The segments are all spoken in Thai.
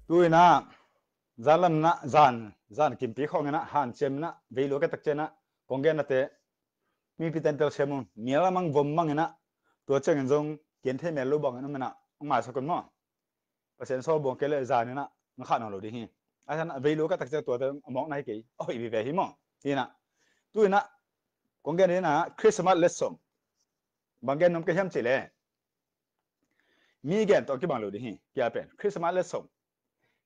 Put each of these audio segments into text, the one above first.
tôi na gian lam na gian kim pi khong na han chem na veilu ka tak chena kongen na te mi pi ten tel semun miela mang vom mang na to cheng jong kien the mel lu bang na na ma sa kon mo pasen so bong kele zan na na khan lo di hi asan veilu ka tak che to te among nai ki oi vi ve hi mo hi na tôi na kongen na christmas lesson bangen nom ke hem chile mi gen to ki bang lo di hi kya pen christmas lesson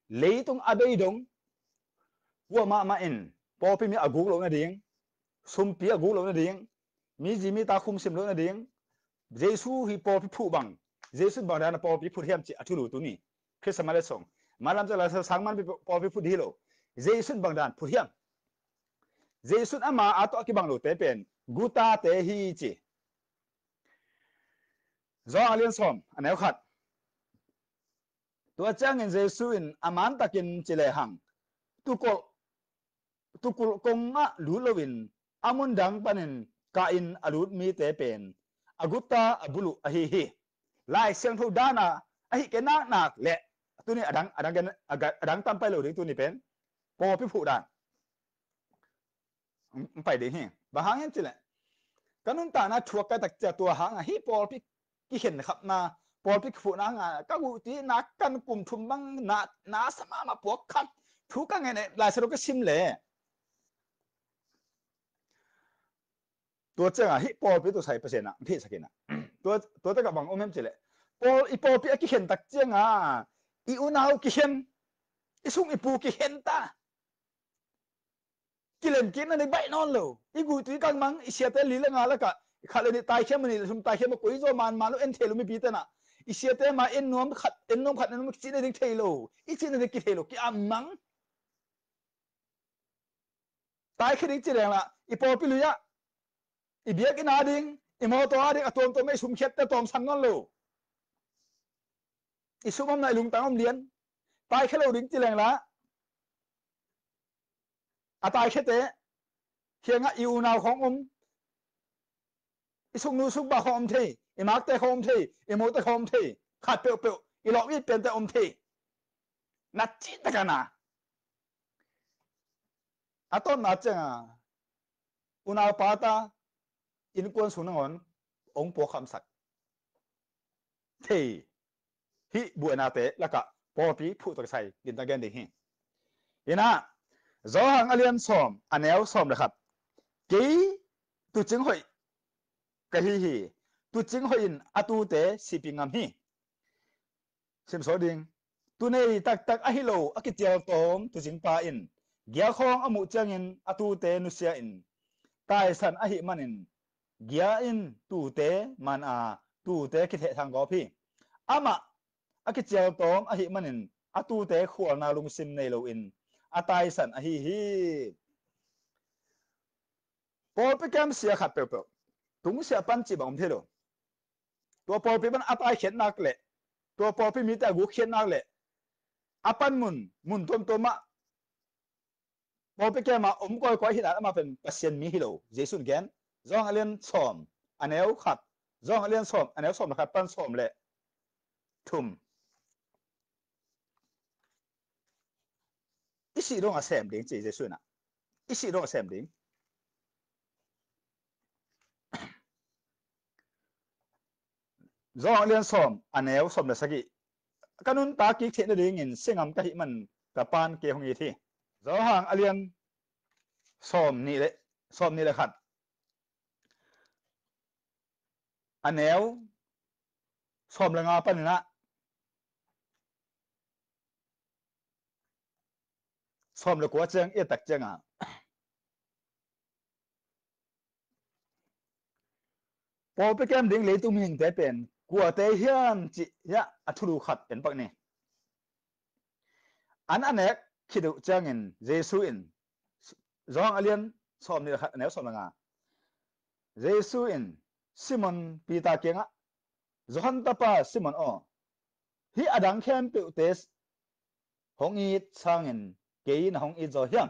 leitung abei dong wa ma in po pi mi aguk lo na ding sum pi aguk lo na ding mi ji mi ta khum sim lo na ding jesu hi po pi phu bang jesu bang da na po pi phu hiam chi athu lu tu ni christmas le song malam cha la sang man pi po pi phu di lo jesu bang dan phu hiam jesu ama ato ki bang lo te pen guta te hi chi zo alien som anel khat tua chang in jesu in aman takin chile hang tu kul kong ma lu lovin amun dang panin ka in alut mi te pen aguta abulu ahi hi lai seng thu dana ahi ke nak le tu ni adang tam pai lo ding tu ni pen po pi phu dan pai de hi ba hang hen chile kanun ta na thuak ka tak cha tua hang hi po pi ki hen khap na po pi phu na nga ka gu ti na kan kum thum bang na sama ma pok khat thu ka nge ne lai sero ka sim leตัวเจ้าฮิปอปีตัวใส่เปอร์เซ็นต์นะพี่สักกินนะตัวแต่กับบังอมเห็นจิเลยปออีปอปีกี่เห็นตักเจ้าอีอุณาวกี่เห็นอีสุ่งอีปูกี่เห็นตากิเลนกินนั่นในใบนอนเลยอีกูตุยกังมังอีเสียเตลีละงาละกะขาเลยนี่ตายเข้มมันนี่สุ่มตายเข้มมาคุยโจมันแล้วเอ็นเทลุไม่ปีเตนะอีเสียเตมาเอ็นนวมขัดนั่นมันจีนในเทลุอีจีนในกี่เทลุกี่อามังตายแค่นี้จีเรงละอีปอปีลุยะอีเบียกินอาดิงอีมอตัวอาดิงอตัวไม่สุ่มเข็ดแต่ตอมสันนั่นเลยอีสุ่มมันในลุงตังอมเลียนตายแค่เราดิงจีแรงละอาตายแค่เตะเคียงอ่ะอยู่นาวของอีสุ่มนูสุ่มบาของทีอีมาร์กแต่ของทีอีโมแต่ของทีขาดเปรี้ยวอีหลอกอีเป็นแต่ทีนัดจีตะกันนะอาต้นนัดจังอุณาวปาตาอินกวนสุนงอนองค์ปวคำสัตย์ทีฮิบัวนาเตะแล้วก็ปอปีผู้ตะไคร้ดินตะแกนดีหิเห็นนะจอหังอเลียนสอมอันแนวสอมนะครับกี่ตุจิงหอยกะฮิตุจิงหอยอินอตูเตสิปิงามฮิเซมโซดิงตุเนยตักอหิโลอกิเจียวตอมตุจิงปาอินเกียคองอมุจังอินอตูเตนุเซียอินตายสันอหิมันอินเกียอินตูเตมันตูเตคิดเหทางกอพี่อามาอกิเจียวตอมอหิมันอินอตูเตขวนาลุงซิมในโลอินอาตายสันอหิฮิพอไปแกมเสียขัดเปล่าตุงเสียปันจีบอมเทโลตัวพอไปมันอาตายเขียนนักเละตัวพอไปมีแต่กูเขียนนักเละอาปันมุนตัวมาพอไปแกมาก้อยหินามาเป็นเปอร์เซ็นต์มีฮิโลเจสุนแกนจองอเลียนสอมอันแนวขัดจองอเลียนสอมอันแนวสอมนะครับปั้นสอมเละทุ่มอีสิโรงอาเซมดิงเจสุนอีสิโรงอาเซมดิงจองเลียนสอมอันแนวสอมเลยสักกี่กันุนตากิเทนดิงินเสียงอัมกะหิมันกับปานเกี่ยงอีที่จอหางอเลียนสอมนี่แหละครับอันแนวสอมละงาปันนะสอมละกัวเจิงเอตักเจิงพอไปแกมดิงเลยตุ้มหิงแต่เป็นกัวเตเฮียนจิยะอัทุรุขัดเป็นปักนี่อันเนกคิดดูจังอินเจสุอินจองอเลียนสอมนี่แหละแนวสอมละงาเจสุอินซิมอนปีตาเกียงจอฮันตาปาซิมอนฮิอดังแคมเปิวเตสหงอีสางอินเกย์นะหงอีจอเฮียง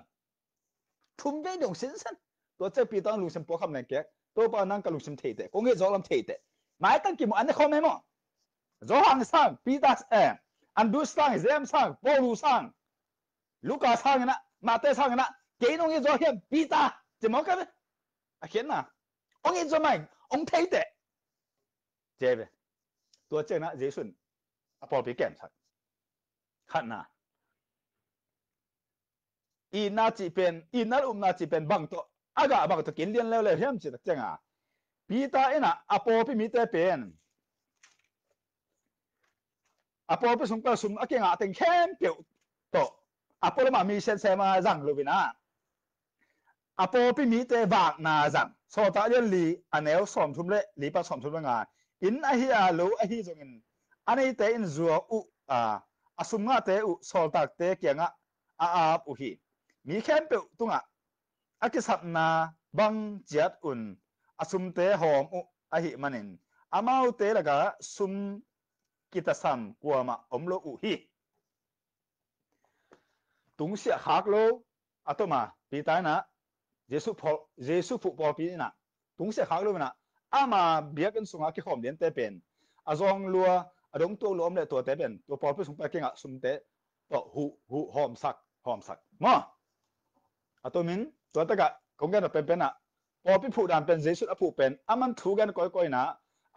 ทุ่มใจดงสินสันตัวเจ้าปีตังลุงสิมปอคำนั่นแกตัวปานังกับลุงสิมเทเตคงเงจอลำเทเตหมายตั้งกี่โมอันนี้เขาไม่หมอจอหังสางปีตา อันดูสร้างเซมสร้างโปลูสร้างลูกาสร้างนะมาเตสร้างนะเกนองอีจอเฮียปีตาจะมองกันไหมอาเขียนนะองอีจอไม่องเทเตเจ็บตัวเจ้านะเจสุนอปอปีแก้มสักขันนะอีน่าจีเป็นอีน่าน่าจีเป็นบังตัวอากาบังตัวกินเลี้ยนแล้วเลยเฮียมจิตจังอ่ะปีตาเอ็นะอปอปีมีเตเป็นอปอปีสมกับสมอาเกงอ่ะแต่งเข้มเปียวโตอปอเลยมามีเซนเซมาจังลูบินะอปอปีมีเตบากนาจังโซตาเรียนลีอันเอลสอมทุมเล่ลีปัสสอมทุมงานอินอหิอาลูอหิจงอินอันนี้เตอินจัวอุอาสุมงาเตอุโซตักเตเกียงะอาอุฮีมีเข้มเปียวตุงอ่ะอากิสับนาบังเจียดอุนอาสุมเตหอมอุอหิมันินอามาอุเตละกะสุมกิตสัมกัวมาอมโลอุฮีตุงเสียหักโลอัตมาปีตายนะเยซูฟุปอปีนะตุงเสียหักโลนะอามาเบียกันสุงอาคิขอมเดียนเตเป็นอาจงลัวอดงตัวล้มเลยตัวเตเป็นตัวปอปีสุงไปเก่งอ่ะสุมเตตัวหูหอมสักมาอัตมินตัวตะกะคงกันเป็นอ่ะปอปีผู้ดานเป็นเยซูอผู้เป็นอามันถูกันก้อยนะ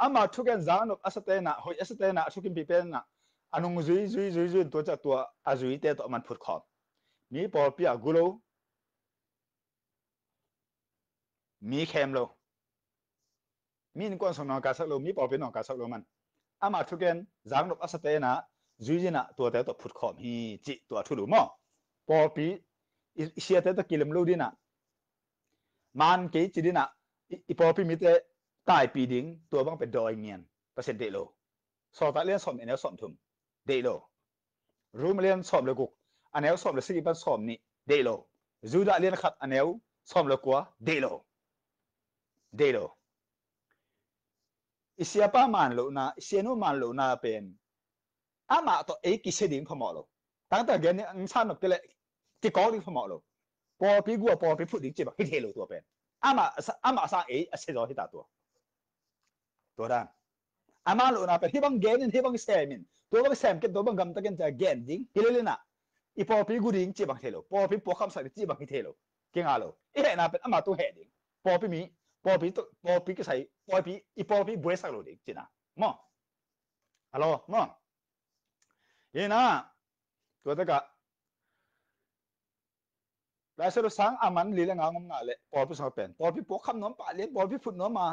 อามาทุกันจานนกอสเตนะหอยอสเตนะทุกินปีเป็นนะอันงจุยตัวจะตัวอาจุยเตตัวมันพูดขอบมีปอปีอากุโลมีเข้มโลมีนกวนสนองกาสักโลมีปอปีนองกาสักโลมันอามาทุกันจานนกอสเตนะจุยนะตัวเตตัวพูดขอบฮีจิตัวทุลุมอปอปีเชียเตตัวกิลมโลดีนะมันเกจิดีนะอีปอปีมีเตตายปีดิ้งตัวบังเป็นดอยเงียนเปอร์เซ็นต์เดโลสอบตาเลียนสอบเอเนลสอบทุมเดโลรูมเลียนสอบเลยกุกอันเอลสอบเลยสิบันสอบนี่เดโลจูดาเลียนขัดอันเอลสอบเลยกัวเดโลอิเสียป้ามันโลนะอิเสียนุมันโลนะเป็นอามาตัวเอกิเสดิ้งพมอโลตั้งแต่เดือนนี้อันสั้นออกไปเลยที่ก้อดิ้งพมอโลปอปีกัวปอปีพูดดิ้งจีบฮิตเฮโลตัวเป็นอามาสร้างเอเสดอฮิตาตัวด้านอามาโลนะเป็นที่บังเกนินที่บังเซมินตัวบังเซมกันตัวบังกำตะกันจะเกนดิ้งฮิเลนะอีปอปีกูดิ้งจีบังเทโลปอปีปอคำสั่งจีบังฮิเทโลเก่งอาโลเอ๊ะนะเป็นอามาตัวเฮดิ้งปอปีมีปอปีก็ใส่ปอปีอีปอปีบวยสักโลดิ้งจีน่ะมั้งฮัลโหลมั้งยีน่ะตัวตะกะแล้วสรุปสังอามันลีละงางงาเลยปอปีสองเป็นปอปีปอคำน้องปะเลี้ยปอปีฝุ่นน้องมา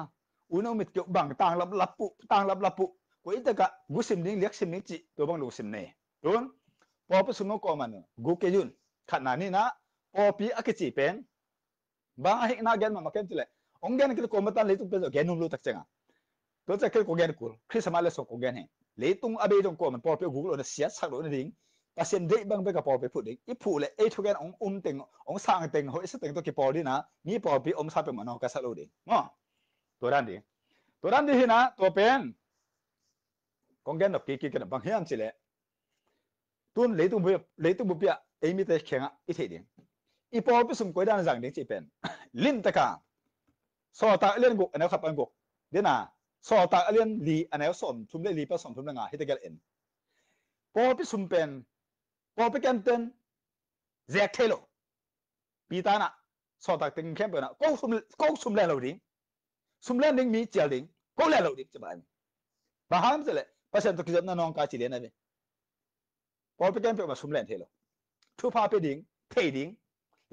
อุณหภูมิเกี่ยวบังต่างลับปุกูอิตกะกูสิมดิ้งเลี้ยสิมดิ้งจีตัวบังลูกสิมเน่รู้ปอปีสุนก็มันกูเกยุนขนาดนี้นะปอปีอักจีเป็นบางเหตุน่าเกณฑ์มาเกณฑ์จีเลยองเกณฑ์คือโคมตันเลยตุ้งเป็นเกณฑ์นุ่มลูกตักเจงอ่ะตัวจะคือโคเกณฑ์กูคริสมาเลสโคเกณฑ์เห็นเลยตุ้งอเบยตรงโคมันปอปีกูโลนเสียสักโลนดิ้งแต่เส้นเด็กบางเบกับปอปีพูดดิ้งอีพูเลยไอ้ทุกอย่างองเต็งองสร้างเต็งเขาไอ้สเต็งตัวกี่ปอดีนะมีปอปีอมซาเป็นมันเอากระสักโลดิ้งมั้งตัวด้านดิ้งตัวนั้นดีนะตัวเป็นกองแกนดอกกีกันบางเฮียนสิเลยตุนเลยตุ้งบุบเอมิเตเข่งอ่ะอีเทียงอีพอพิสุมกวยด้านจังดิ้งจีเป็นลิ้นตะกางสอตาเลียนกุกอันนี้ขับอันกุกเดี๋ยวนะสอตาเลียนลีอันนี้สมทุมได้ลีผสมทุมได้งาฮิตเกลเอ็นพอพิสุมเป็นพอพิกันเป็นแจกเทโลปีตานะสอตาตึงเข้มเป็นนะก็สุมแรงเราดิ้งสุมแรงดิ้งมีเจลดิ้งก็แรงเราดิ้งจะบ้านบางครั้งจะเลยภาษาตุกิจนั้นน้องกาจิเลนะเว้ยพอพิกันเป็นมาสุมแรงเทโลทุพาไปดิ้งเทดิ้ง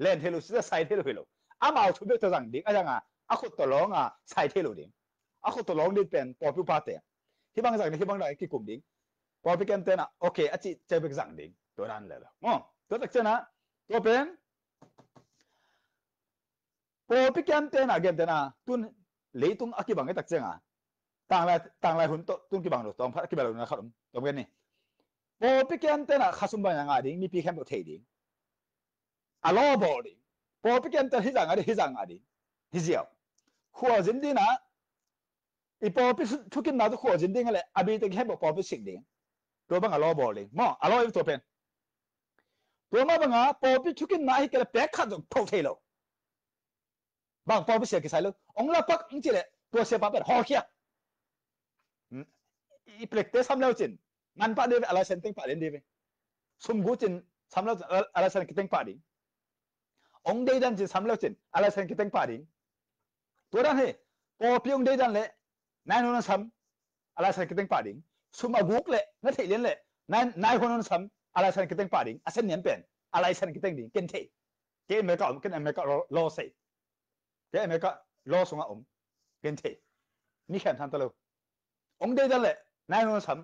เล่นเทโลจะใส่เทโลเฮโลอามาทุบตัวจังดิ้งอะไรงั้นอาคุตลองอ่ะใส่เทโลดิ้งอาคุตลองดิ้งเป็นพอพิพาเตะที่บางจังที่บางได้กี่กลุ่มดิ้งพอพิกันเตนะโอเคอาจิเจ็บจังดิ้งตัวนั้นเลยล่ะอ๋อตัวตักเจนะตัวเป็นพอพิกันเตนะเกมเตนะตุนเลยตุงอากิบังไอ้ตักเจงอ่ะต่างหลายหุ่นตุนกี่บังหรอตองพัดกี่บังหรอนะครับตรงกันนี่พอพิกันเตนะข้าสมบัติยังไงดิ้งมีพีแคมป์ตัวเทดิ้งอารมณ์บอดิ้งพอพิกันเตฮิจังอะไรฮิเจียวขัวจินดีนะอีพอพิทุกินนาตัวขัวจินดีกันเลยอาบีตึงแค่บอกพอพิสิงดิ้งตัวบังอารมณ์บอดิ้งมั้งอารมณ์ตัวเป็นตัวมาบังอ่ะพอพิทุกินนาฮิกันเลยแปะขัดตัวเทโลบางพอพิเศษกี่สายเลยองค์ละปักจริงเลยตัวเสียปั๊บเป็นฮอเคียอีเปล็กเตะซ้ำแล้วจิน ngan pa de ala sen teng pa den de sum gu chin samlo ala sen kiteng pa ding ong de dan chin samlo chin ala sen kiteng pa ding to dan he po pyong de dan le nai non sam ala sen kiteng pa ding sum aguk le na thei len le nai honon sam ala sen kiteng pa ding asen niam pen ala sen kiteng ding ken thei ke me ka lo sei ke me ka lo sunga ken thei ni khan than talo ong de dan le nai non sam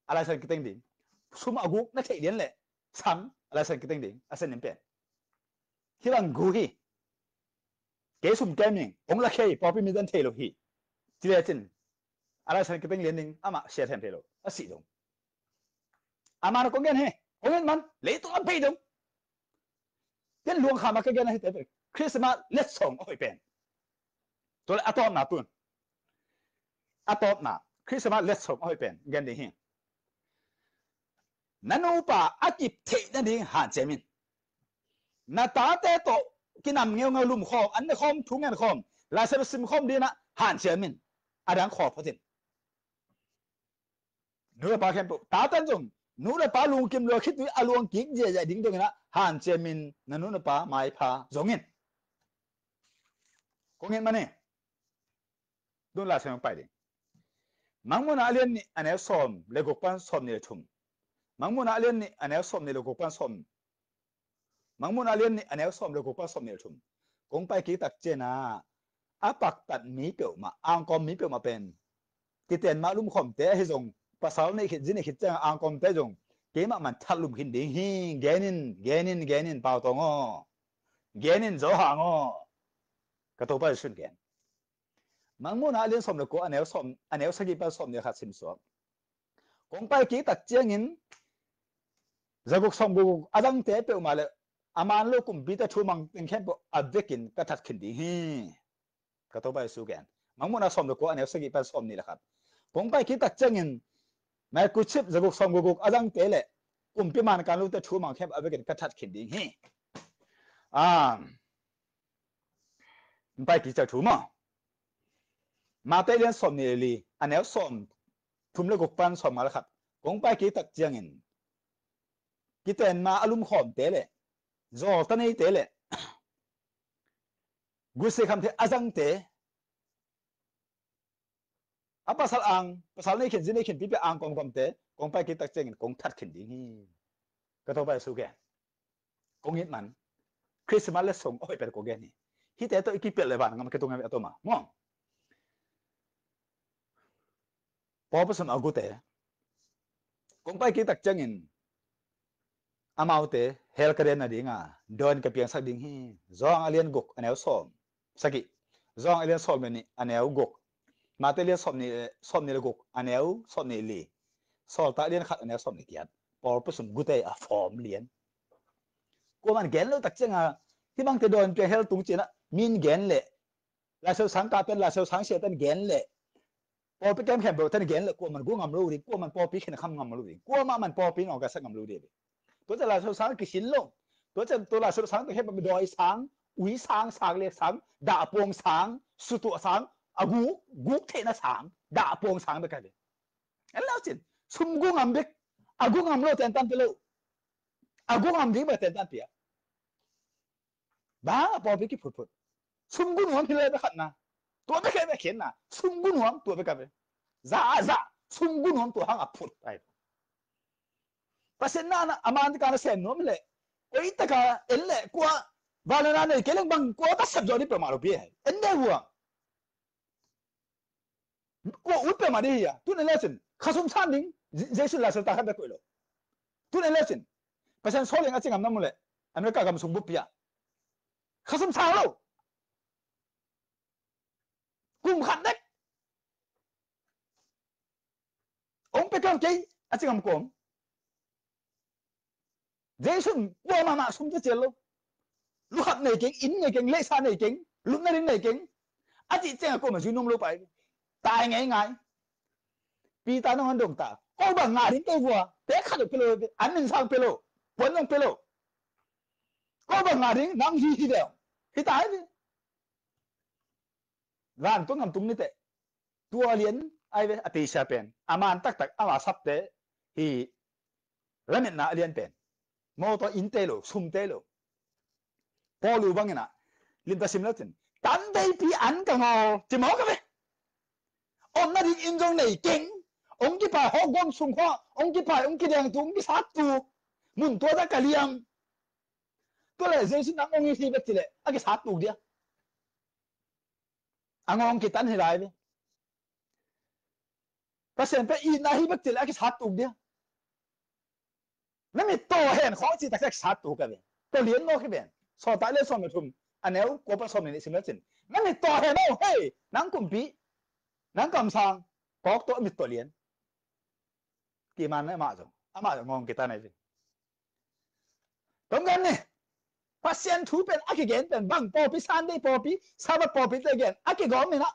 ala sen kiteng ding sum aguk na thei len le sam ala sen kiteng ding asen niam pen hilang gu hi kế sum kem ning ong la khei popi mi dan thei lo hi ti le chin ala sen kiteng len ning ama share them thei lo a si dong ama ko gen he ong man le to a pe dong ken luang kha ma ke gen he te Christmas let's song oi pen to le atom na tun atom na Christmas let's song oi pen gen ding hi nanu pa akip thei na ding han chemin na ta te to kinam ngeu ngeu lum khom an khom thung an khom la se sim khom di na han chemin adang kho phatin nu pa khem ta tan jong nu le pa lung kim lo khit wi aluang kik je ja ding dong na han chemin na nu pa mai pha jongin ko ngin mane dun la sem pai ding mangmun alien ni ane som le gok pan som ni thum mangmun alien ni ane som ni le gok pan som mangmun alien ni ane som le gok pan som ni thum kong pai ki tak che na apak tat mi pe ma ang kom mi pe ma pen ti ten ma lum khom te he jong pasal nei khit jin khit chang ang kom te jong ke ma man thal lum hin ding hi genin pao to ngo genin zo ha ngo ka to pa sun gen mangmun alien som le ko anel sagi pa som ne khat sim so kong pai ki tak chiang in zaguk som gu adang te pe ma le aman lo kum bi ta thu mang pen khem bo avekin ka that khin ding hi ka to pa su gen mangmun a som le ko anel sagi pa som ni la khat kong pai ki tak chiang in mai ku chip zaguk som gu adang te le kum pi man kan lu ta thu mang khem avekin ka that khin ding hi pai ki cha thu ma te len som ni li anel som thum le gok pan som ma la khat kong pai ki tak chiang in ki ten ma alum khom te le zo ta nei te le gu se kham the azang te apa sal ang pasal nei khin jin nei khin pi pe ang kom te kong pai ki tak chiang in kong that khin ding hi ka to pai su ge kong hit man Christmas le som oi per ko ge ni hi te to ki pe le ban ngam ke to ngam to ma mo po pa sam agu te kong pai ki tak chiang in amau te hel karen na dinga don ka piang sak ding hi zong alien gok anel som saki zong alien som ni anel gok ma te alien som ni le gok anel som ni li sol ta alien khat anel som ni kiat por pa sum gute a form lien ko man gen lo tak chenga ti bang te don pe hel tung china min gen le la so sang ka pen la so sang se tan gen le por pe kem khem bo tan gen le ko man gu ngam lo ri ko man por pi khen kham ngam lo ri ko ma man por pi no ka sak ngam lo riตัวจะลาเซลสังกิสินลงตัวลาเซลสังตัวให้มันดอยสังอุยสังสังเล็กสังด่าปวงสังสุตัวสังอากูเทนะสังด่าปวงสังไปกันเลยแล้วสิซุ่มกูงามเบกอากูงามโลเต็นตันไปเลยอากูงามดิ้งไปเต็นตันเปียบ้าพอไปกี่พุดซุ่มกูหนวมพิเลยไปขัดนะตัวไม่เคยไปเขียนนะซุ่มกูหนวมตัวไปกันเลยจ้าซุ่มกูหนวมตัวห้างอับพุดไปpasen na aman ka na sen nom le oi ta ka el le kwa valana ne keleng bang kwa ta sab jodi pramaro pi hai ende huwa ko u pe ma de ya tu ne lesson khasum san ding jesu la sa ta ha be ko lo tu ne lesson pasen so le nga chingam nam le amerika kam sum bu pi ya khasum sa lo kum khat dek ong pe kam ke a chingam kom Jason qua mà sum chết luôn lúc học này kính in này kính lễ sa này kính lúc này đến này kính à chị chẳng có mà duy nông lúc phải tài ngay ngay vì ta nó ăn đồng ta có bằng ngài đến tôi vừa té khát được pelo ăn mình sang pelo quấn trong pelo có bằng ngài đến nắng gì đều thì tái đi gan tôi ngầm tung như thế tua liến ai vậy à tì sa pen aman tak ama sắp thế hi lamet na alian pen mo to intelo sum telo polu bangena lim ta simlatin tan dei pi an ka ngo ti mo ka ve on na dik in jong nei keng ông ki pa ho gom sung ho ông ki pa ông ki dang tung ki sat tu mun to da kaliam to le jesu nang ông hi bet le a ki sat tu dia angong ki tan hi lai ve pasen pe i na hi bet le a ki sat tu dia na mi to hen kho chi ta ka sat tu ka ve to lien mo ki ben so ta le so me thum aneu ko pa so me ni sim la chin na mi to hen no hey nang kum pi nang kam sang kok to mi to lien ki man na ma zo ama ngong ki ta nei ve tong gan ne pasien thu pen aki gen pen bang po pi san dei po pi sabat po pi te gen aki gom mi na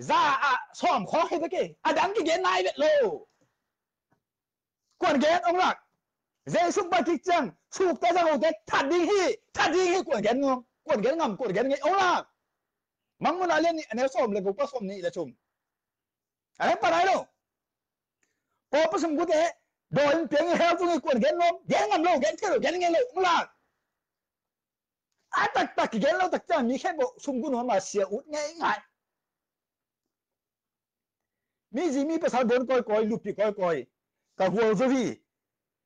za a som kho he te ke adang ki gen nai vet lo kwan gen ong lak dei suk ba ki chang suk ta jang o te thad ding hi kwan gen ngam kwan gen ngai ong lak mang mun alen ni ane som le go pa som ni le chum ai pa dai lo po pa sum gu te do in peng he fu ngai kwan gen ngam lo gen ke lo gen ngai lo ong lak tak gen lo tak chang mi khe bo sum gu no ma sia ut ngai ngai mi ji mi pa sa don koi lupi koi ka huo zo hi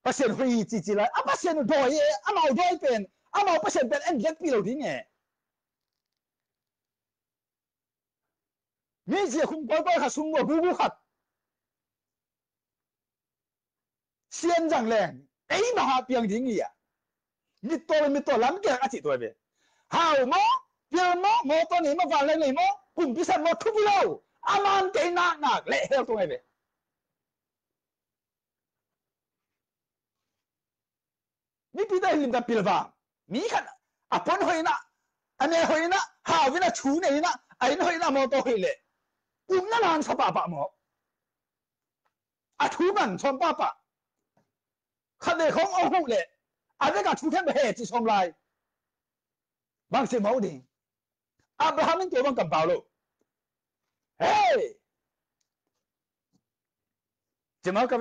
pasien hui chi la a pasien doi a mau doi pen a mau pasien pen en get pi lo ding e mi ji khum koi kha sum mo gu khat sien jang leng ei ma ha piang ding ya mi to lam ke a chi to be hao mo piang mo to ni ma van le ni mo kum pi san mo thu pi lo a man te na le hel to be mi pi da lim da pil va mi khat a pon hoi na ane hoi na ha vi na chu nei na ai hoi na mo to hoi le na lan sa pa mo a thu man chom pa khát để không ông hụ lệ à với cả chú thêm hệ chỉ xong lại bằng sự mẫu đi Abraham nên kêu bằng cầm bảo lộ hey chỉ mẫu cái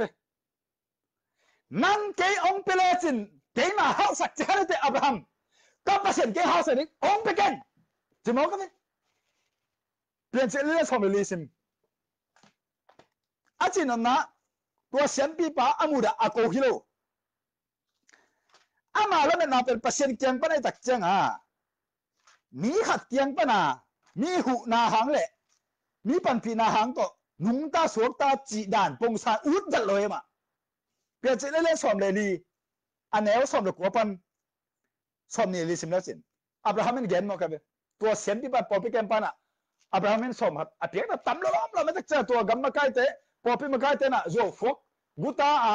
năng cái ông Pelezin cái mà hậu sạch chỉ hết Abraham các bác sĩ cái hậu sạch ông Pekin chỉ mẫu cái biến sẽ lên xong rồi sim à chỉ nó tua xem pi pa amuda ako hilo ama lo na pel pasien kyang pa na tak chang à mi khat kyang pa na mi hu na hang le mi pan phi na hang to nung ta suok ta chi dan pong sa ut dal loi ma pe che le som le li anel som le ko pan som ni li sim la sin Abraham gen mo ka be tua sem pi pa po pi kem pa na Abraham som hat a pe ta tam lo ma tak cha tua gam ma kai te po pi ma kai te na zo fok guta a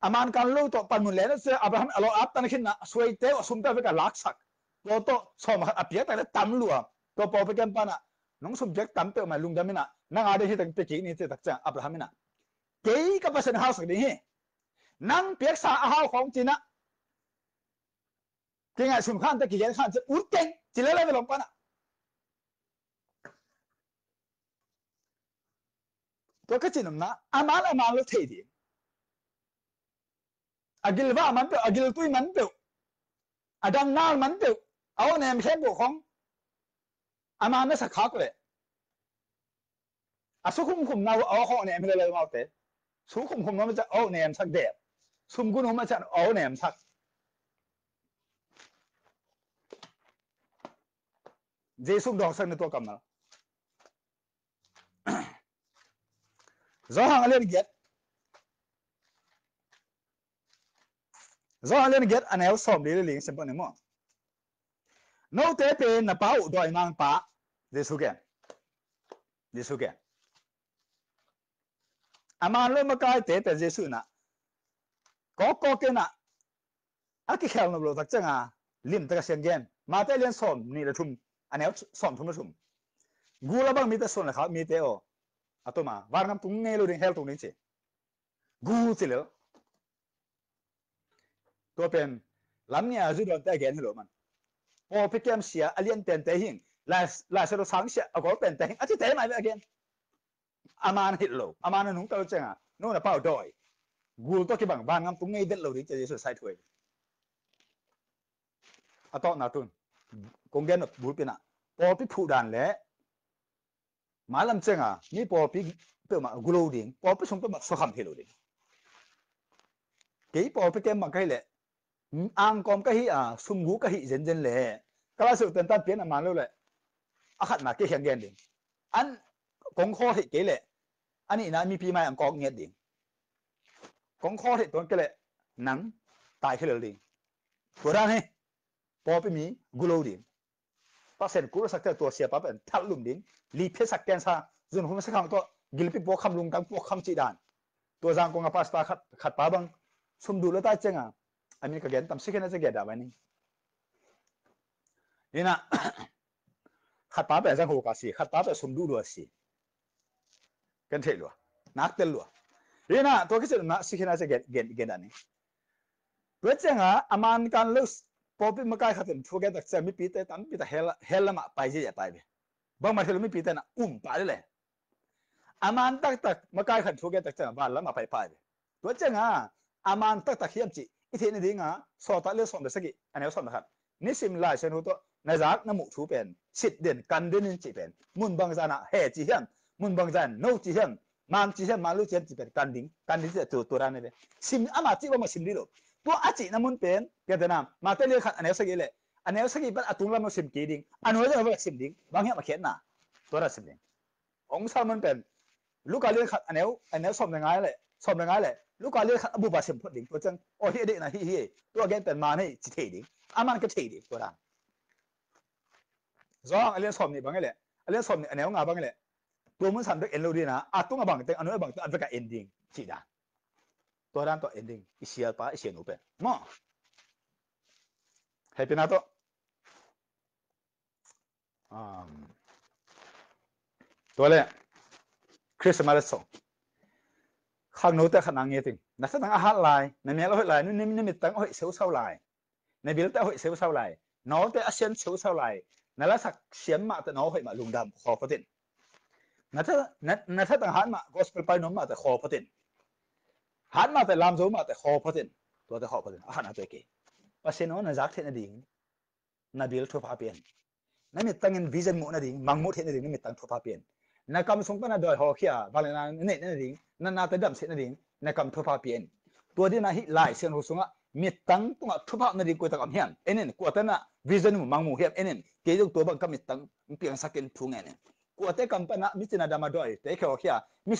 aman kan lo to pan mun le na se Abraham alo ap tan khin na suai te o sum ta ve ka lak sak to som hat a pe ta tam lu to po pi kem pa na nong subject tam te ma lung da mina nang ade hi tak te ki ni te tak cha Abraham na ke ka pasen house ni he nang pek sa a hau khong china ke ngai sum khan te ki gen khan che ut teng chi le le long pa na to ka chinam na aman lo thei di agil va man pe agil tui man pe adang nal man pe aw nem khen bo khong aman na sa khak le a su khum na aw ho nem le le ma te su khum no ma cha aw nem sak de sum gu no ma cha aw nem sak Jesum dong sak na to kam na zo hang alen get an el som le ling simple ne mo no te pe na pau doi mang pa Jesu gen aman lo ma kai te pe Jesu na ko ke na a ki khel no lo tak changa lim ta sen gen ma te len som ni la thum an el som thum thum gu la bang mi te son la kha mi te o atoma war ngam tung nge lo ding hel tung ni che gu chi lo to pen lam nya zu don ta gen lo man o pe kem sia alien ten te hing la se lo sang sia a ko ten te hing a chi te mai again aman hit lo aman nung ta changa no na pau doi กูตัวกี่บางบ้านงามตุ้งไงเด็ดเราดิจะจะใส่ถ้วยอะต่อนาตุนกงเกนบูเป็นอ่ะพอพี่ผู้ดันแหละมาลำเจงอ่ะนี่พอพี่เปิดมากูรู้ดิ่งพอพี่ชมเปิดมาสกัมเฮโลดิ่งกี่พอพี่เกมมาใครแหละอ่างกอมก็ฮีอ่ะซุ่มกูก็ฮีเจนเจนแหละก็ล่าสุดเต็มตาเปลี่ยนมาแล้วแหละอาขัดมาเกี่ยงเงินดิ่งอันกงข้อเหตุเกี่ยแหละอันนี้นะมีพี่มาอังกอเงียดดิ่งกงข้อเหตุตัวเกี่ยแหละหนังตายขึ้นเลยดิ่งตัวด้านนี้พอพี่มีกูรู้ดิ่งpasen กูรู้สักแต่ตัวเสียปั๊บเป็นทับลุมดิ่งรีเพสักแกนซาจนผมสักครั้งตัวกิลปิพวกคำลุงกังพวกคำจีดานตัวจางกงกับปัสตาขัดป้าบังสมดูแล้วตาเจงอ่ะอันนี้ก็เกณฑ์ตามสิ่งนั้นจะเกณฑ์อะไรนี่นี่นะขัดป้าเป็นจางหัวกาสีขัดป้าเป็นสมดูด้วยสิกันเท่ลัวนักเตลัวนี่นะตัวที่จะมาสิ่งนั้นจะเกณฑ์อันนี้เวทเจงอ่ะอามันการเลือกพอพี่มาใกล้ขัดถึงทุกอย่างจะมีปีเตตั้มปีเตเฮลมาไปจะไปบางมาเฮลมีปีเตน่ะไปเลยอามันตักมาใกล้ขัดทุกอย่างจะบ้านแล้วมาไปตัวเจงอ่ะอามันตักเขียมจีอีเทนี่ดิ่งอ่ะสอดตัดเลือดสมเด็จสกิอันนี้สมนะครับนี่สิมลายเช่นหัวตัวในจากน้ำมุชูเป็นสิทธิ์เด่นกันเด่นจีเป็นมุนบางจานะเฮจีเฮียนมุนบางจานโนจีเฮียนมันจีเฮียนมาลุจีเฮียนจีเป็นกันดิ่งจะตัวร้านนี่เลยสิมอามาจีว่ามาสิมดีหรอตัวอาจีน้ำมุนเป็นเกิดน้ำมาเตลียขัดอันนี้สกิเลยอันนี้สกิเป็นอัตุงลำมาสิมกีดิ่งอันนู้นจะเป็นสิมดิ่งบางอย่างมาเขียนน่ะตัวละสิมดิ่งองศามันเป็นลูกกาเลียขัดอันนี้สมยังไงเลยสมยังไงเลยลูกกาเลียขัดอบูบาสิมพอดิ่งตัวจังโอ้เฮียเด็กนะเฮียตัวแกเป็นมาเนี่ยจีเทดิ่งอามันก็เทดิ่งตัวนั้นจองอันนี้สมนี่บางอย่างเลยอันนี้สมนี่อันนี้งาบางอย่างเลยตัวมันสั่นด้วยเอ็นโลดีนะอัตุงบางแต่อันนู้นบางตัวอันเป็นกับเอนดิ้งจีดาตัวนั้นตัวเอนดิ้งอีเสียป้าอีเสียหนูเป็นมั้งให้เป็นอะไรตัวเลยคริสต์มาสส่งข้างโน้ตแต่ขนาดเงี้ยตินั่นแสดงอาหารลายในเมียเราหลายนู่นนี่มีตั้งหอยเสียวเศร้าลายในบิลแต่หอยเสียวเศร้าลายน้องแต่อาเซียนเสียวเศร้าลายนั่นแหละสักเสียมมาแต่น้องหอยมาลุงดำขอพอดินนั่นถ้าต่างหันมาก็สเปลไปน้องมาแต่ขอพอดินหันมาแต่ลามโจมาแต่ขอพอดินตัวแต่ขอพอดินอาหารตัวเก๋ภาษาโน้นจากเทนดิ่งนั่นบิลทั่วภาพเปลี่ยนนั่นมีตั้งเงินวิจัยหมู่นั่นดิ่งมังมุดเทนดิ่งนั่นมีตั้งทั่วภาพเปลี่ยนนักการส่งกันนั่นโดยฮอกี้บาเลนนั่นดิ่งนั่นน่าจะดำเส้นดิ่งนักการทั่วภาพเปลี่ยนตัวที่น่าฮิไลเส้นหัวสงะมีตั้งตัวทั่วภาพนั่นดิ่งกูตะกำเฮียนเอ็นกูแต่น่ะวิจัยหมู่มังมุดเฮียนเอ็นเกี่ยวกับตัวบังคับมีตั้งเปลี่ยนสักเกินทุ่งเอ็นกูแต่กำปั้นน่ะมิจินาดามาด้วยแต่แค่ฮอกี้มิ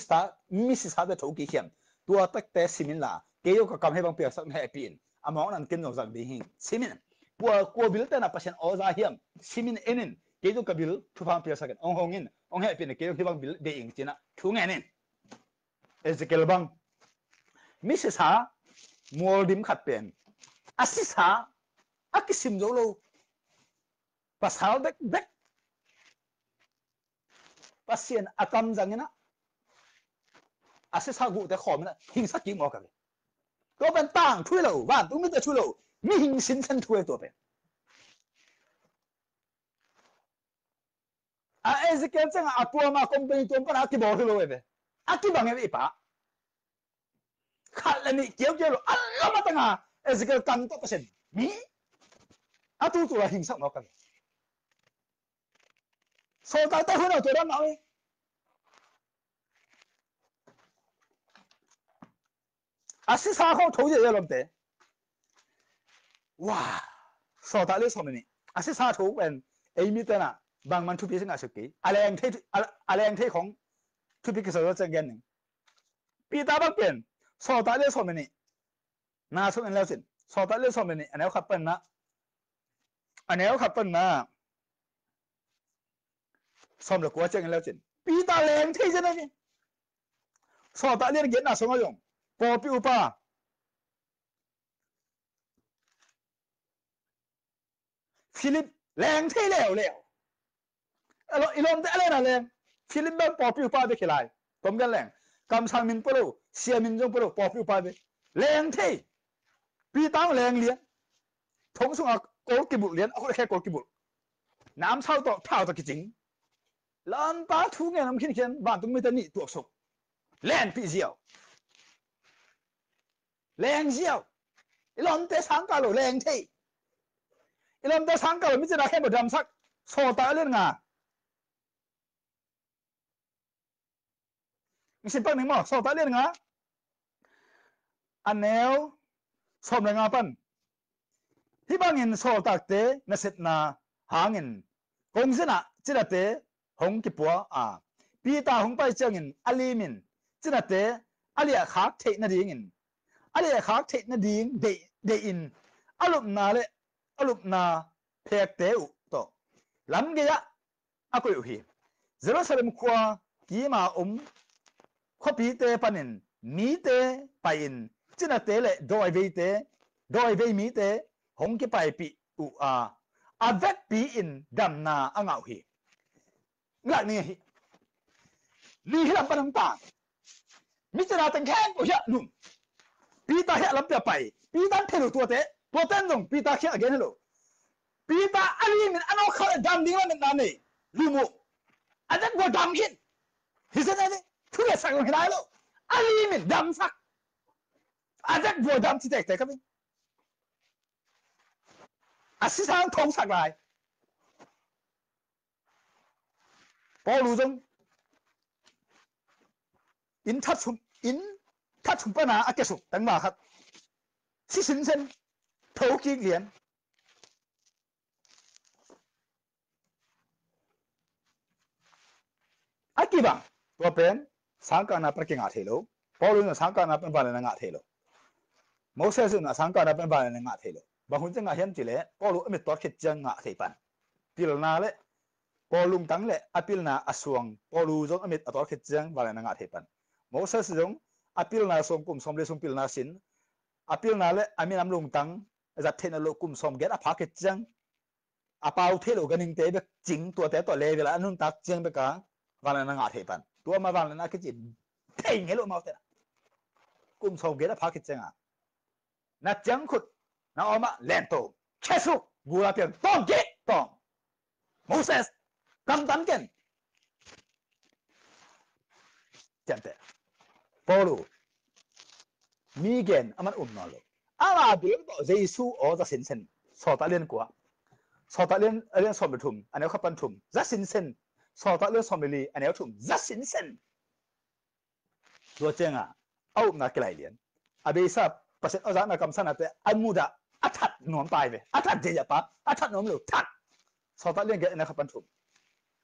สซาเดถูกกี่เฮียนตัวตักแต่ซิมินล่ะเกี่ยวกับกำให้บังเปลี่ยนสักให้เปลี่ยนอามองนั้นกินตรงสักดิ่งซิมินกูบิลแต่น่ะพัชนอซาเฮียนซิมินเอ็นเกี่ยวกับบิลทั่วภาพเปลี่ยนสักกันองหงอินองให้เป็นเกี่ยวกับบังบิลเดียงจีน่ะทุ่งเอ็นเอสเกลบังมิสซามัวดิมขัดเป็นอาศิษาอากิสิมโจโลภาษาเด็กภาษาอาตัมจังเงี้ยนะอาศิษากูแต่ขอมันนะหิงสักกี่หมอกกันตัวเป็นต่างช่วยเราบ้านตุ้งไม่จะช่วยเรามีหิงสินเซนช่วยตัวเป็นเอสเกลจังอาตัวมาคอมพานีตัวเป็นอากิบอกเราเว้ยอากิบังเงี้ยป่ะขัดเลยนี่เกี่ยวอัลลอฮ์มาตั้งเอสเกลกันตัวเปอร์เซ็นต์มีอาตัวหิงสักหมอกกันโซตาเต้คนเอาตัวนั้นเอาอาศิษาเขาถูกเยอะลงเตะว้าโซตาเลือดสมนี่อาศิษาถูกเป็นเอมิเตน่ะบางมันทุบปีสิ่งอะไรสักกี่อะไรอย่างที่ของทุบปีกิจวัตรจังเกินหนึ่งปีตาบักเป็นโซตาเลือดสมนี่น่าสนใจแล้วสิโซตาเลือดสมนี่อันนี้เขาขับเป็นนะอันนี้เขาขับเป็นนะสมหลักว่าจังแล้วสิปีตาแรงที่จะได้โซตาเลือดเกินน่าสนใจอยู่พอปีอุปาฟิลิปแรงที่แล้วอีลมแต่อะไรนะแรงฟิลิปแบบปอปิวปาเด็กขี้ลายผมกันแรงกำสังมินปลุเสียมินจงปลุปอปิวปาเด็กแรงที่ปีตั้งแรงเลี้ยงทงสุงโกลกิบุเลี้ยงเอาแค่โกลกิบุน้ำเช่าต่อเท่าตะกิจิงล้านป้าทุ่งเงี้ยน้ำขินเขียนบ้านตุ้งไม่ตันนี่ตัวสุกแลนปีเสียว แรงเชี่ยวอีลอมเตสังกาโลแรงเทอีลอมเตสังกาโลมิจะได้แค่บดดำสักโซตาเล่นงามิสิปังหนึ่งมั้งโซตาเล่นงาอันแนวสมแรงงาปันที่บางเงินโซตักเตนเสตนาหาเงินคงสินะจิระเตหงกิปัวปีตาหงไปเจ้าเงินอลีมินจิระเตอลียขาเทนดีเงินอลียขาเทนดีเดอินอลุมนาเลอลุมนาเพกเตอุโตลำเกียอะกุยอุฮีเจรูซาเล็มขวากีมาขปีเตปันินมีเตไปอินจิระเตเลโดยเวเตโดยเวมีเตหงกิไปปีอุอาเวกปีอินดำนาอ่างเอาฮีหลักนี้ลีฮิลำปันต่างมิจนาตังแข้งโอ้ยนุ่มปีตาเฮลำเปียไปปีตาเทลุตัวเตนลงปีตาเขียนกันเฮลุปีตาอันนี้มันอันนั้นเขาดำดิ้งมันนั่นนี่ลูโมอันนั้นว่าดำขึ้นที่สุดนี่ทุเรศสักคนได้แล้วอันนี้มันดำสักอันนั้นว่าดำที่แต่ครับนี่อาศิษย์ทองสักลายพอรู้จังอินทัดชุมปนาอาเกสุตั้งมาครับที่สินเซนเท่ากี่เหรียญอากีบังตัวเป็นสังกัดนับเป็นงาเทโลพอรู้จังสังกัดนับเป็นบาลนังงาเทโลโมเสสนะสังกัดนับเป็นบาลนังงาเทโลบางคนจะงาเห็นจีเล่พอรู้ไม่ตัวคิดจังงาเทปันพิลนาเล่พอลุงตั้งเล่อพิลนาอสวงพอรู้จังไม่ตัวคิดจังบาลนังงาเทปันโมเสสจงอพิลนาสมกุมสมเลสมพิลนาสินอพิลนาเล่อามีน้ำลุงตั้งจัดเทนโลกุมสมเกตอภาคิดจังอปาวเทโลกันนิงเตะแบบจริงตัวเตะตัวเลวละนุ่นตักจังเบกะบาลนังงาเทปันตัวมาบาลนังคิดจิเท่งเฮโลมาเตะกุมสมเกตอภาคิดจังนัดจังขุดน้าออกมาแลนโตแค่สุบูราเปียนต้องเกตต้องโมเสสกำตันกันจันเตปอลูมีเกนอามันนอลอามาดูแล้วเจสูโอจะสินเซนสอตาเลียนกว่าสอตาเลียนสอมถุมอันนี้เขาปันถุมจะสินเซนสอตาเลียนสอมลีอันนี้ถุมจะสินเซนตัวเจงเอาหน้าเกลียนอาเบซ่าภาษาอังกฤษนักคำสั่งนั่นแต่อันมุดาอัฐัดนวมไปเวอัฐัดเจียปะอัฐัดนวมเลยทัดสอตาเลียนเกอันนี้เขาปันถุม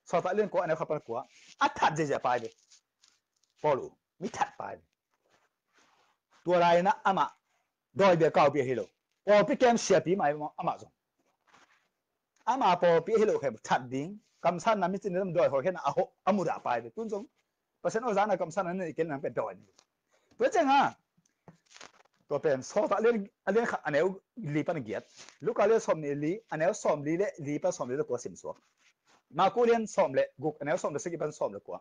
สอตาเลียนกว่าอันนี้เขาปันกว่าอัฐัดเจียไปเวปอลูมิทัดไปตัวไรนะอามาโดยเบียก้าวเบียฮิโลพอพี่แกมเสียปีใหม่อามาส่งอามาพอพี่ฮิโลแค่ทัดดิ้งคำสั่งนั้นมิจินนั่นโดยเขาแค่น่ะอามุดาไปเวตุ้นส่งภาษาอังกฤษนักคำสั่งนั้นอีกนั่นเป็นโดยเพื่อเจ้าตัวเป็นสอตาเลียนอันนี้ลีปันเกียรติลูกเลี้ยสมนี่ลีอันนี้สมลีเล่ลีปันสมลีตัวสิมสัวมากูเลี้ยนสมเล่กุกอันนี้สมเด็กสกิปันสมเล่กว่า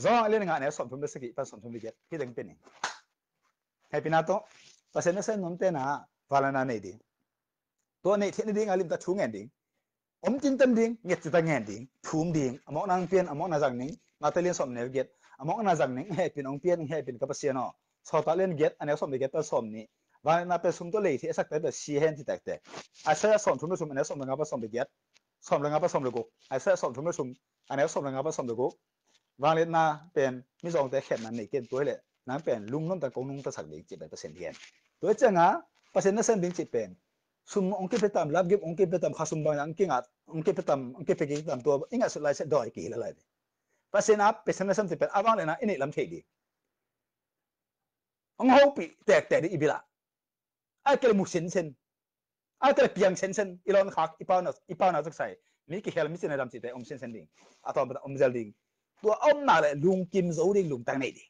จองเลี้ยนงานอันนี้สมทุนเด็กสกิปันสมทุนลีเกียรติที่เด้งเป็นนี่ให้พี่นาโต้ภาษาเนี่ยเส้นนนเตนะวาลานาเนดีตัวนี้ที่นี่ดิ้งอาลิมตาชูเงินดิ้งจินตันดิ้งเงียบจิตตังเงินดิ้งทุ่มดิ้งอมองนางเปียนอมองนาจังนิ่งมาเตเลียนสมเนวเกียรติอมองนาจังนิ่งให้เป็นองเปียนให้เป็นกับเสียนอสอตาเลียนเกียรติอันนี้สมเด็กเกียรติสมนี่วาลานาเป็นสมตัวเลยที่สักแต่แบบชี้เห็นที่แตกแต่อาศัยสมทุนผสมอันนี้สมระงับสมเด็กเกียรติสมระงับสมเด็กกุอาศัยสมทุนผสมอันนี้สมระงับสมเด็กกุวาลานาเป็นมิจงแต่เข็มนั้นนี่เกินตัวเลยนั่นเป็นลุงน้องตะกงน้องตะสักเด็กจิตไปเปอร์เซ็นต์เดียนตัวเจ้าภาษาเนี่ยเส้นดิ้งจิตเป็นซุ่มองค์เปตามรับเก็บองค์เปตามข้าซุ่มบางอย่างกิ่งองค์เปตามองค์เปกิตามตัวอิงสุดท้ายเสร็จดอยกี่ละเลยภาษาเนี่ยเส้นจิตเป็นอ้างเลยนะอินี่ลำเทียดีองค์หูปีแต่ดีอีบิละไอ้เกลือมุสินเซนไอ้เกลือเปียงเซนอีลอนขักอีปาวน่าจะใส่นี่กี่เฮลมิสินในลำจิตแต่เซนดิ้งอัตโนมัติเจลดิ้งตัวน่าเลยลุงกิมโซดิ้งลุงตั้งไหนดี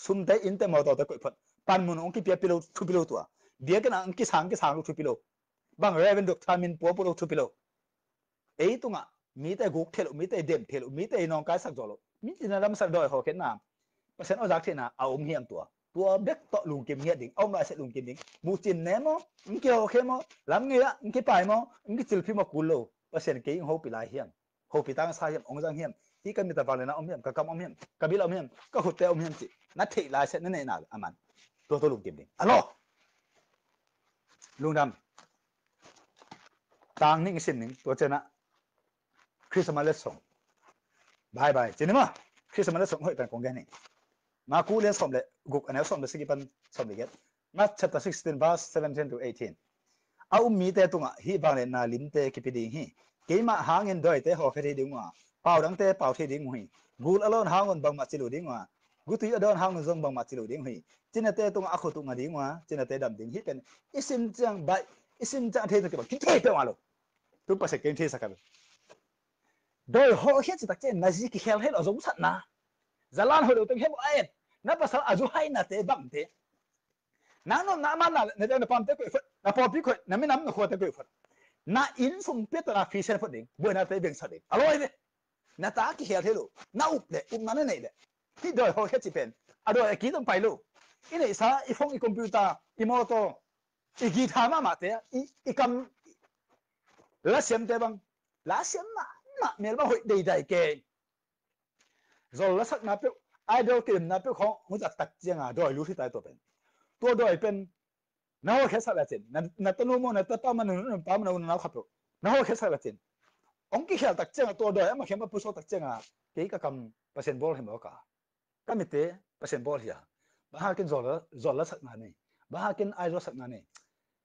ซุ่มแต่อินเตอร์มอเตอร์ตะกุยพัดปันมุนองค์เปียปิโลทุปิโลตัวเดียกันองค์สางลูกทุปิโลบางเรเวนดุกทามินปัวปุโลทุปิโลตัวงะมีแต่กุกเทลมีแต่เด่นเทลมีแต่น้องกายสักจอลมีจินดำสักดอยเขาเห็นน้ำภาษาอังกฤษเห็นนะเอาเฮียมตัวเบ็กต่อลุงกิมเฮียดิ้งเอามาเสร็จลุงกิมดิ้งมูจินเนมองค์เกี่ยวเข้มลำเงี้ยองค์ไปมั้งองค์จิลพิมากุลโลภาษาอังกฤษเขาปิลายเฮียมเขาปิตั้งสายเฮียมองค์จังเฮียมที่กันมีแต่ฟังเลยนะอมเฮียมกับกำอมเฮียมกับบิลอมเฮียมก็หุดเตอมเฮียมจินัดที่ลายเสร็จนั่นเองนะอามัน ตัวลุงเก็บดิอ๋อลุงดำต่างนิ่งสิ่งหนึ่งตัวเจนะคริสต์มาสเลส่งบายบายเจนี่มั้งคริสต์มาสเลส่งเฮ้ยเป็นของแกนี่มาคูเล่นส่งเลยกุกอันนี้ส่งเลยสิกิปันส่งเลยเก็ตมา chapter 16 verse 17 to 18เอามีแต่ตรงอ่ะฮีบางเลยนาลิมเตกิปิดิงฮีเกี่ยมาหางเงินด้วยแต่หอกที่ดิ้งว่าเป่าดังแต่เป่าที่ดิ้งหีกูอลอนหางเงินบางมาจิลุดิ้งว่ากูตีอดอนหางเงินจงบางมาจิลุดิ้งหีจินเตตรงอ่ะขดตรงอ่ะดิ้งว่าจินเตดำดิ้งฮีเป็นอิสิมจังใบอิสิมจังเทตกิบกิเทไปมาลูทุกภาษาเก่งเทสักกันโดยหอกเฮ็ดสิตักเจนนาซิกิเฮลเฮลอจงสัตนะจะล้านหัวตึงเฮลไอ้นับภาษาอาจุให้นาเตบังเตนั่นน่ะน้ำมันน่ะเนี่ยจะปั๊มเตะกุยฟดน่ะพอพี่กุยน่ะไม่น้ำน่ะขวดเตะกุยฟดน่ะอินสมเปียตระฟิเชนฟดดิ้งบัวน่ะเตะเบ่งสัดดิ้งอร่อยเลยน่ะตาขี้เหี้ยเทลูน่ะอุบเลยอุบนั่นนี่เลยที่โดยเขาแค่จิเป็นอ่ะโดยกี่ต้องไปลูอินี่ซะอีฟงอีคอมพิวเตอร์อีโมโต้อีกีตาร์มาเตะอีคำละเสียมเตะบังละเสียมน่ะเมียบ้าหุ่ยดีใจเก่งโซลละสักน่ะเปียวไอดอลเกมน่ะเปียวของมุจักตักเจียงอ่ะโดยรู้ที่ตายตัวเป็นตัวโดยเป็นน้าหัวแค่สักละจินนั่นตัวนู้นนั่นตัวป้ามันนู่นป้ามันนู่นน้าขับตัวน้าหัวแค่สักละจินองค์กี่เหตุตักเจ้าตัวโดยมาเข้ามาพูดตักเจ้าเกี่ยกับคำเปอร์เซ็นต์บอลเห็นมั้ยก็ก็ไม่เตะเปอร์เซ็นต์บอลเหี้ยบ้ากินจอลสักนั่นนี่บ้ากินไอโรสักนั่นนี่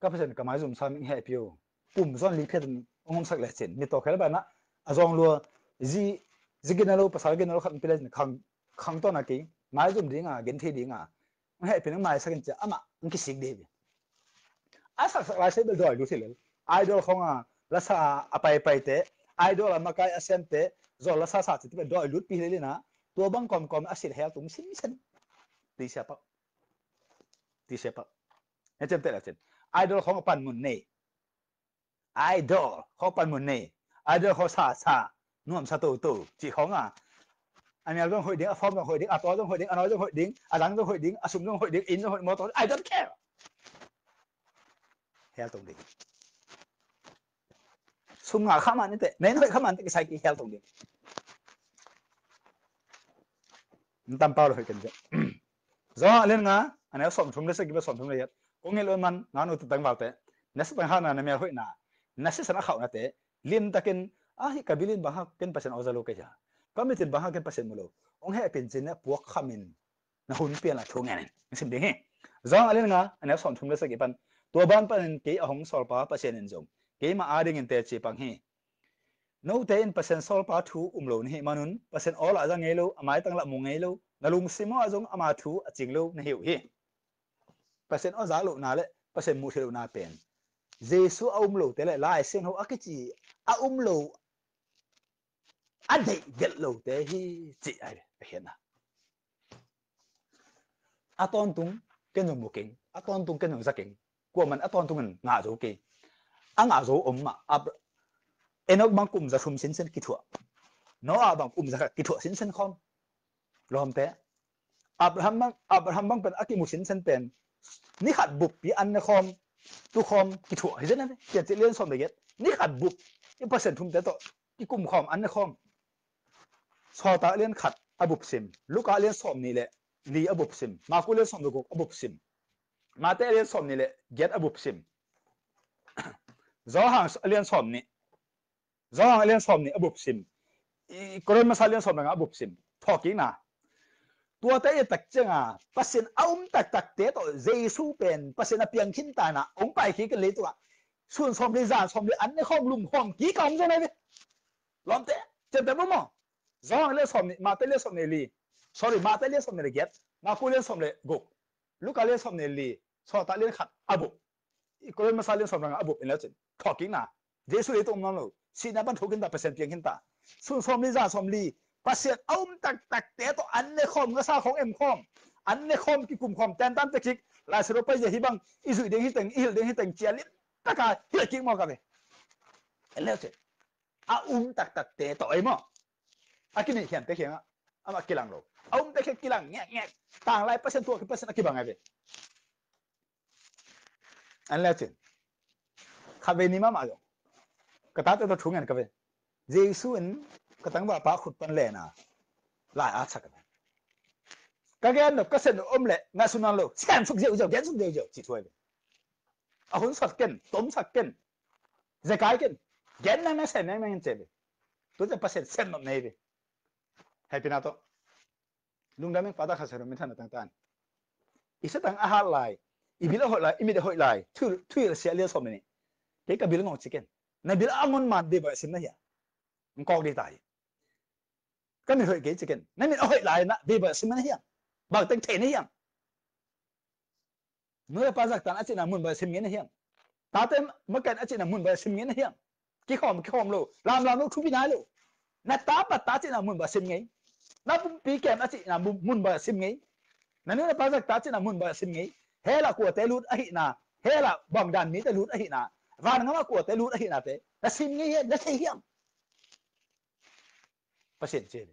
ก็เปอร์เซ็นต์ก็ไม่สุ่มซ้ำแฮปปี้ปุ่มซ้อนลีเพดองค์สักละจินมีตัวแค่แบบนั้นอาจองลัวจีกินแล้วภาษากินแล้วขับเป็นอะไรขังตัวนักกี่ไม่สุ่มดิ้งกินที่ดิ้งแฮปปี้นั่งไม่สักนิดอ่ะมาองค์กี่สิ่งเดียวอาศักดิ์ลายเส้นเดือดดูสิเลยไอดอลของลักษณะไปเตะไอดอลมาใกล้อาเซียนเตะจอลักษณะสัตว์ที่เป็นดอยลุดปีเลยนะตัวบังคอมอาศิลเฮลตุงสินสันตีเสียบเนี่ยเจมเตะแล้วเจมไอดอลของปันมุนเน่ไอดอลของปันมุนเน่ไอดอลของซานุ่มซาตูจีของอันนี้ต้องหอยดิ้งฟอร์มต้องหอยดิ้งตัวต้องหอยดิ้งน้อยต้องหอยดิ้งหลังต้องหอยดิ้งสุ่มต้องหอยดิ้งอินต้องหอยมอตัวไอดอลแค่เฮลตรงนี้สุ่มหาข้ามันนี่แต่ในน้อยข้ามันที่ใส่กี่เฮลตรงนี้มันตั้มเป้าเลยกันจ้ะจ้าเล่นงาอันนี้สมทุนได้สักกี่สมทุนเลยคงเงี้ยเลยมันงานอุตตั้งบ่าวแต่นัสเป็นห้านาเนี่ยหอยนานัสสนะเขานะแต่เลี้ยงตะกินฮิกบิลินบ้าเป็นเปอร์เซ็นต์เอาซาลูกจ้ะก็ไม่ถึงบ้าเป็นเปอร์เซ็นต์มุโลองให้เป็นจีนเนี่ยพวกขามินนะหุ่นเปลี่ยนละช่วงนี้นี่สิ่งนี้จ้าเล่นงาอันนี้สมทุนได้สักกี่ปันตัวบ้านเป็นกี่หงสอลป้าเปอร์เซ็นต์จงกี่มาอาดิงินเตจีปังฮีโน้ตเอ็นเปอร์เซ็นต์สอลป้าทูโลนี่มานุนเปอร์เซ็นต์ออลอาจจะเงี้ยโลอามาตั้งละมุงเงี้ยโลนาลุงซิมอาจงอามาทูจริงโลนี่หิวฮีเปอร์เซ็นต์อาจจะโลนาเล่เปอร์เซ็นต์มูเทโลนาเป็นเจสุอาโลแต่ละลายเส้นหัวอักจีอาโลอันเด็กโลแต่ฮีจีไอ้เห็นนะอาตอนตุงกันยงบุกิงอาตอนตุงกันยงสักกิงกลัวมันอาตอนตุงมันงาโจกิงาโจมาเอ็นอกบางกลุ่มจะชุมสินเส้นกิถัวน้อบางกลุ่มจะกิถัวสินเส้นคอมรวมแต่อับราฮัมบางเป็นอากิมุสินเส้นเป็นนี่ขัดบุบปีอันในคอมตุคอมกิถัวเห็นไหมเกี่ยวกับเรื่องสมเด็จนี่ขัดบุบอีเปอร์เซ็นต์ทุ่มแต่ต่ออีกลุ่มคอมอันในคอมสอตาเรื่องขัดอบุบซิมลูกอาเรื่องสมนี่แหละลีอบุบซิมมาคุเรื่องสมดุกอบุบซิมมาแต่เรื่องสมนี่แหละเก็ตอบุบซิมจ้าหางเรื่องสมนี่จ้าหางเรื่องสมนี่อบุบซิมกรณีมาสเรื่องสมนี่อบุบซิมทอกิ้งนะตัวแต่ยังตักจังเปอร์เซ็นต์เอาตักเตะต่อเจสูเป็นเปอร์เซ็นต์เพียงขึ้นตานะองไปขี้กันเลยตัวส่วนสมในจานสมในอันในข้อมลุมข้อมกี่กำจังเลยล้อมเตะเจ็บแต่บ่มั้งจ้าหางเรื่องสมนี่มาแต่เรื่องสมนี่ลี sorry มาแต่เรื่องสมนี่เก็ตมาคุเรื่องสมนี่กุกลูกเรื่องสมนี่ลีสอตาเรื่องขัดอบุกรณีมาสเรื่องสมนี่อบุเป็นแล้วจิทอกิ้งนะเจสูเลยตรงนั้นเลยสิ่งนั้นถูกกันแต่เปอร์เซ็นต์เพียงขึ้นตาส่วนสมในจานสมลีเปอร์เซ็นต์เอาตักเตะต่ออันในคอมก็ซาของเอ็มคอมอันในคอมกี่กลุ่มคอมแทนตันตะคิกลายสรุปไปจะฮิบังอิสุเดงฮิตังอิลเดงฮิตังเจียลิตะกาเฮียกิ้งมอกะเบแล้วเสตักเตะต่อไอ้มั้งอากินเขียนเตะเขียนอามากิลังโลเตะกิลังแง่ต่างลายเปอร์เซ็นต์ตัวคือเปอร์เซ็นต์อากิบังไงเบอันแล้วเสข้าเวนิมามาจงกระตัดตัวทุ่งเงินกับเบเจสุนกระตังว่าปาขุดปันเลนะลายอาชักกัน cái gen nó có sen lệ ngã xuân lo sen sụp rượu rượu gen sụp rượu rượu chỉ thôi à hôn sạt ken tóm sạt ken giải cái ken gen năng sen năng năng chơi tôi sẽ passet sen nó này về hay pin ato lung đam phá ta khá sớm mình thằng tăng tan isa tang ahal lai ibila hoi lai imida hoi lai thu là sẽ liên xóm này cái cái bilang ngọc chicken na bila angon man de ba sim na ya ngọc đi tại cái mình hoi cái chicken na mình hoi lai na de ba sim na ya ba teng the na ya người pa giặc tan achi na mun ba sim na ya ta tem mà cái achi na mun ba sim na ya cái khom lo làm nó không bị nái lo na ta pa ta achi na mun ba sim ngay na pi kem achi na mun ba sim ngay na nữa pa giặc ta achi na mun ba sim ngay he là của té lút ahi na he là bằng đàn mi té lút ahi na van ngama của té lút ahi na té na sim ngay na thấy hiểm pasien che